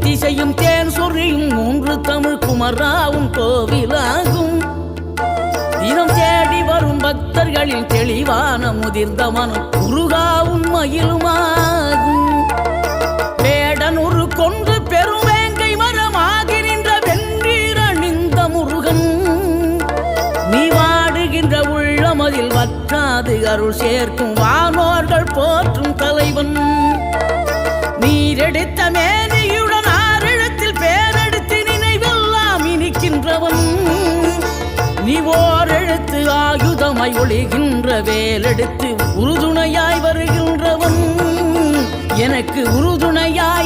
எத்திசையும் தேன் சொறியும் மூன்று தமிழ் குமராவும் கோவிலாகும். தினம் தேடி வரும் பக்தர்களின் தெளிவான முதிர்ந்த மனம் முருகா உண்மையிலுமாகும். வேடனூறு கொண்டு பெருவேங்கை மரமாகி நின்ற வென்றீர் அணிந்த முருகன், நீ வாடுகின்ற உள்ளமதில் வற்றாது அருள் சேர்க்கும் வானோர்கள் போற்றும் தலைவன். நீரெடுத்த மேனியுடன் ஆறிடத்தில் பேரெடுத்து நினைவெல்லாம் இனிக்கின்றவன், நீ ஓரெழுத்து ஆயுதமாய் ஒளிகின்ற வேலெடுத்து உறுதுணையாய் வருகின்றவன், எனக்கு உறுதுணையாய்